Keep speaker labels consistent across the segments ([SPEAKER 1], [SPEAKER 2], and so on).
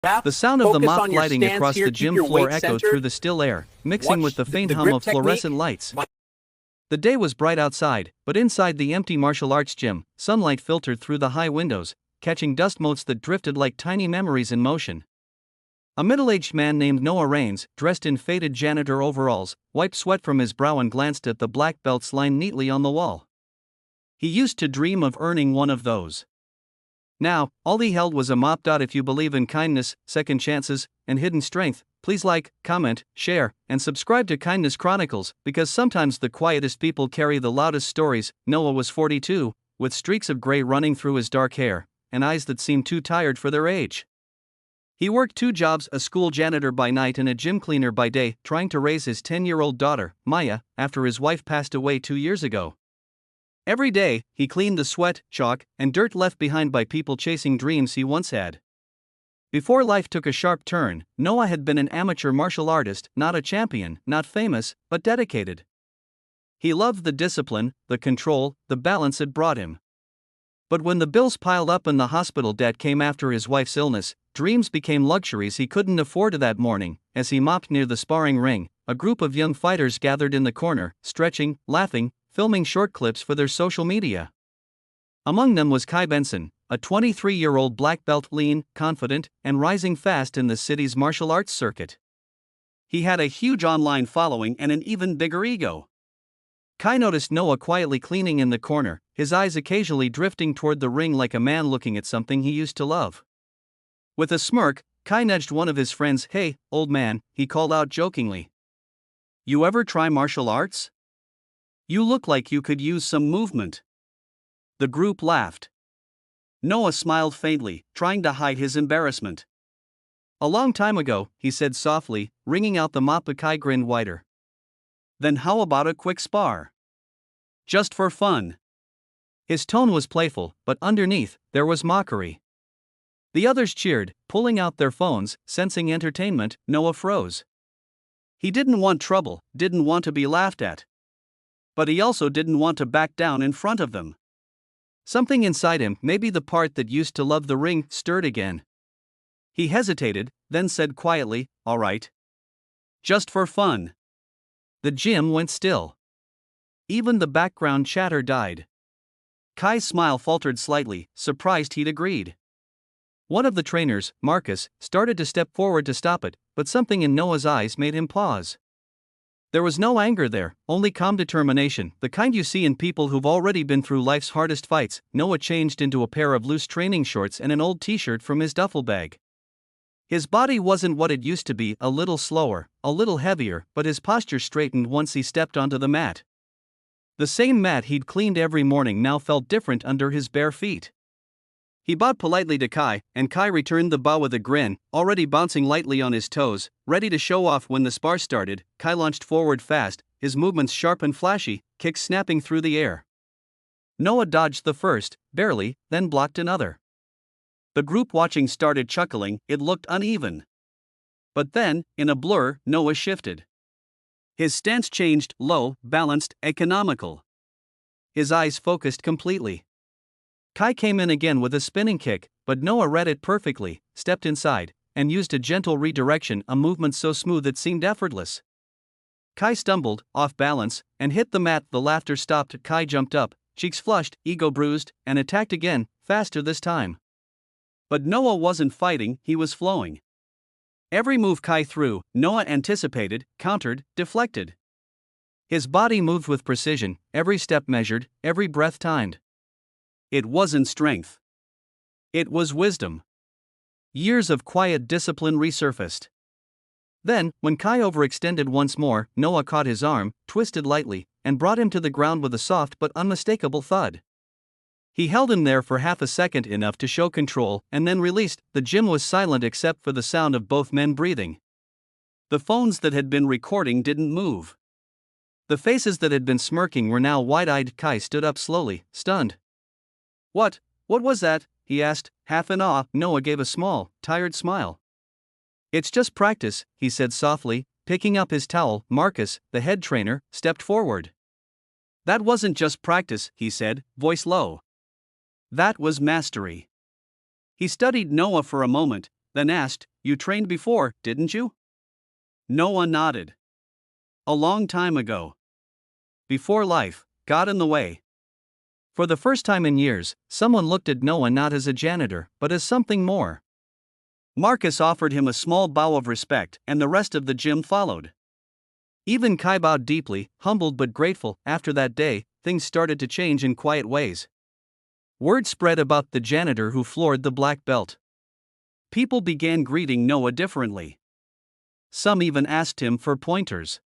[SPEAKER 1] The sound of the
[SPEAKER 2] Focus
[SPEAKER 1] mop
[SPEAKER 2] on your
[SPEAKER 1] gliding
[SPEAKER 2] stance
[SPEAKER 1] across
[SPEAKER 2] here.
[SPEAKER 1] the
[SPEAKER 2] Keep
[SPEAKER 1] gym
[SPEAKER 2] your
[SPEAKER 1] floor
[SPEAKER 2] weight
[SPEAKER 1] echoed
[SPEAKER 2] centered.
[SPEAKER 1] through the still air, mixing
[SPEAKER 2] Watch
[SPEAKER 1] with the faint
[SPEAKER 2] the
[SPEAKER 1] hum
[SPEAKER 2] grip
[SPEAKER 1] of fluorescent
[SPEAKER 2] technique.
[SPEAKER 1] lights. The day was bright outside, but inside the empty martial arts gym, sunlight filtered through the high windows, catching dust motes that drifted like tiny memories in motion. A middle-aged man named Noah Rains, dressed in faded janitor overalls, wiped sweat from his brow and glanced at the black belts lined neatly on the wall. He used to dream of earning one of those. Now, all he held was a mop. If you believe in kindness, second chances, and hidden strength, please like, comment, share, and subscribe to Kindness Chronicles, because sometimes the quietest people carry the loudest stories. Noah was 42, with streaks of gray running through his dark hair, and eyes that seemed too tired for their age. He worked 2 jobs, a school janitor by night and a gym cleaner by day, trying to raise his 10-year-old daughter, Maya, after his wife passed away 2 years ago. Every day, he cleaned the sweat, chalk, and dirt left behind by people chasing dreams he once had. Before life took a sharp turn, Noah had been an amateur martial artist, not a champion, not famous, but dedicated. He loved the discipline, the control, the balance it brought him. But when the bills piled up and the hospital debt came after his wife's illness, dreams became luxuries he couldn't afford. That morning, as he mopped near the sparring ring, a group of young fighters gathered in the corner, stretching, laughing, filming short clips for their social media. Among them was Kai Benson, a 23-year-old black belt, lean, confident, and rising fast in the city's martial arts circuit. He had a huge online following and an even bigger ego. Kai noticed Noah quietly cleaning in the corner, his eyes occasionally drifting toward the ring like a man looking at something he used to love. With a smirk, Kai nudged one of his friends. "Hey, old man," he called out jokingly. "You ever try martial arts? You look like you could use some movement." The group laughed. Noah smiled faintly, trying to hide his embarrassment. "A long time ago," he said softly, wringing out the mop. Kai grinned wider. "Then how about a quick spar? Just for fun." His tone was playful, but underneath, there was mockery. The others cheered, pulling out their phones, sensing entertainment. Noah froze. He didn't want trouble, didn't want to be laughed at. But he also didn't want to back down in front of them. Something inside him, maybe the part that used to love the ring, stirred again. He hesitated, then said quietly, "All right. Just for fun." The gym went still. Even the background chatter died. Kai's smile faltered slightly, surprised he'd agreed. One of the trainers, Marcus, started to step forward to stop it, but something in Noah's eyes made him pause. There was no anger there, only calm determination, the kind you see in people who've already been through life's hardest fights. Noah changed into a pair of loose training shorts and an old t-shirt from his duffel bag. His body wasn't what it used to be, a little slower, a little heavier, but his posture straightened once he stepped onto the mat. The same mat he'd cleaned every morning now felt different under his bare feet. He bowed politely to Kai, and Kai returned the bow with a grin, already bouncing lightly on his toes, ready to show off when the spar started. Kai launched forward fast, his movements sharp and flashy, kicks snapping through the air. Noah dodged the first, barely, then blocked another. The group watching started chuckling, it looked uneven. But then, in a blur, Noah shifted. His stance changed, low, balanced, economical. His eyes focused completely. Kai came in again with a spinning kick, but Noah read it perfectly, stepped inside, and used a gentle redirection, a movement so smooth it seemed effortless. Kai stumbled, off balance, and hit the mat. The laughter stopped. Kai jumped up, cheeks flushed, ego bruised, and attacked again, faster this time. But Noah wasn't fighting, he was flowing. Every move Kai threw, Noah anticipated, countered, deflected. His body moved with precision, every step measured, every breath timed. It wasn't strength. It was wisdom. Years of quiet discipline resurfaced. Then, when Kai overextended once more, Noah caught his arm, twisted lightly, and brought him to the ground with a soft but unmistakable thud. He held him there for half a second, enough to show control, and then released. The gym was silent except for the sound of both men breathing. The phones that had been recording didn't move. The faces that had been smirking were now wide-eyed. Kai stood up slowly, stunned. What was that?" he asked, half in awe. Noah gave a small, tired smile. "It's just practice," he said softly, picking up his towel. Marcus, the head trainer, stepped forward. "That wasn't just practice," he said, voice low. "That was mastery." He studied Noah for a moment, then asked, you trained before, didn't you? Noah nodded. A long time ago. Before life got in the way. For the first time in years, someone looked at Noah not as a janitor, but as something more. Marcus offered him a small bow of respect, and the rest of the gym followed. Even Kai bowed deeply, humbled but grateful. After that day, things started to change in quiet ways. Word spread about the janitor who floored the black belt. People began greeting Noah differently. Some even asked him for pointers.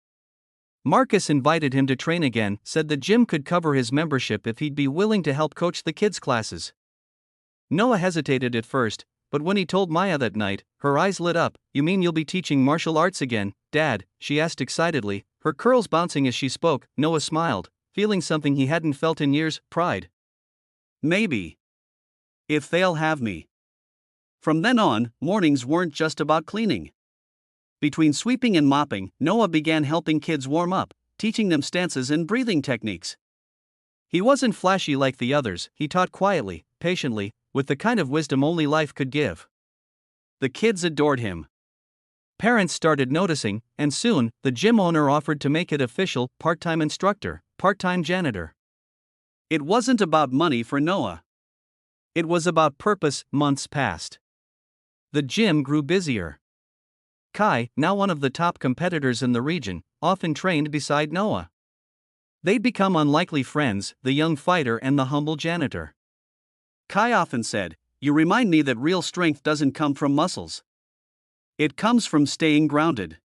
[SPEAKER 1] Marcus invited him to train again, said the gym could cover his membership if he'd be willing to help coach the kids' classes. Noah hesitated at first, but when he told Maya that night, her eyes lit up. "You mean you'll be teaching martial arts again, Dad?" she asked excitedly, her curls bouncing as she spoke. Noah smiled, feeling something he hadn't felt in years: pride. "Maybe. If they'll have me." From then on, mornings weren't just about cleaning. Between sweeping and mopping, Noah began helping kids warm up, teaching them stances and breathing techniques. He wasn't flashy like the others, he taught quietly, patiently, with the kind of wisdom only life could give. The kids adored him. Parents started noticing, and soon, the gym owner offered to make it official: part-time instructor, part-time janitor. It wasn't about money for Noah. It was about purpose. Months passed. The gym grew busier. Kai, now one of the top competitors in the region, often trained beside Noah. They'd become unlikely friends, the young fighter and the humble janitor. Kai often said, "You remind me that real strength doesn't come from muscles. It comes from staying grounded."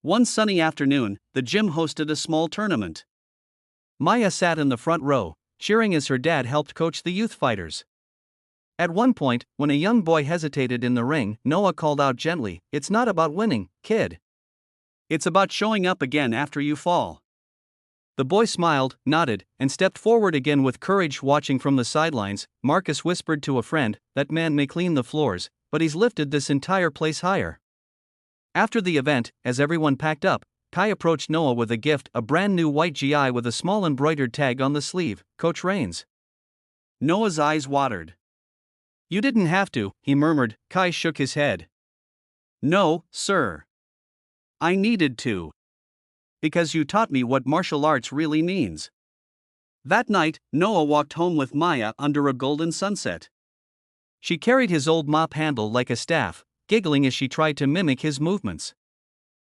[SPEAKER 1] One sunny afternoon, the gym hosted a small tournament. Maya sat in the front row, cheering as her dad helped coach the youth fighters. At one point, when a young boy hesitated in the ring, Noah called out gently, "It's not about winning, kid. It's about showing up again after you fall." The boy smiled, nodded, and stepped forward again with courage. Watching from the sidelines, Marcus whispered to a friend, "That man may clean the floors, but he's lifted this entire place higher." After the event, as everyone packed up, Kai approached Noah with a gift: a brand new white GI with a small embroidered tag on the sleeve: "Coach Rains." Noah's eyes watered. "You didn't have to," he murmured. Kai shook his head. "No, sir. I needed to. Because you taught me what martial arts really means." That night, Noah walked home with Maya under a golden sunset. She carried his old mop handle like a staff, giggling as she tried to mimic his movements.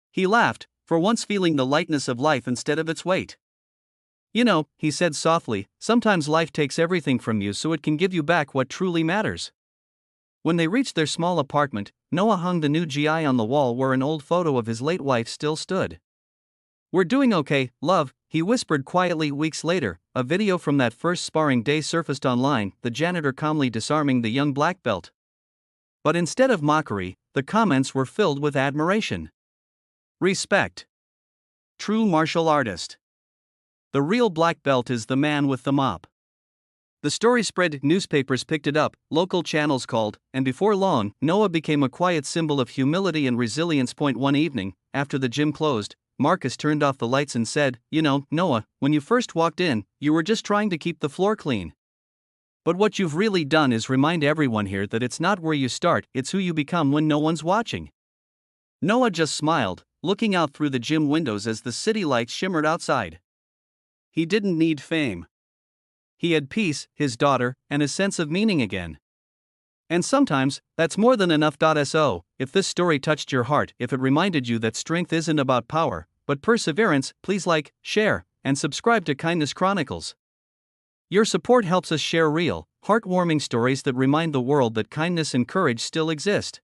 [SPEAKER 1] He laughed, for once feeling the lightness of life instead of its weight. "You know," he said softly, "sometimes life takes everything from you so it can give you back what truly matters." When they reached their small apartment, Noah hung the new GI on the wall where an old photo of his late wife still stood. "We're doing okay, love," he whispered quietly. Weeks later, a video from that first sparring day surfaced online, the janitor calmly disarming the young black belt. But instead of mockery, the comments were filled with admiration. Respect. True martial artist. The real black belt is the man with the mop. The story spread, newspapers picked it up, local channels called, and before long, Noah became a quiet symbol of humility and resilience. One evening, after the gym closed, Marcus turned off the lights and said, "You know, Noah, when you first walked in, you were just trying to keep the floor clean. But what you've really done is remind everyone here that it's not where you start, it's who you become when no one's watching." Noah just smiled, looking out through the gym windows as the city lights shimmered outside. He didn't need fame. He had peace, his daughter, and a sense of meaning again. And sometimes, that's more than enough. So, if this story touched your heart, if it reminded you that strength isn't about power, but perseverance, please like, share, and subscribe to Kindness Chronicles. Your support helps us share real, heartwarming stories that remind the world that kindness and courage still exist.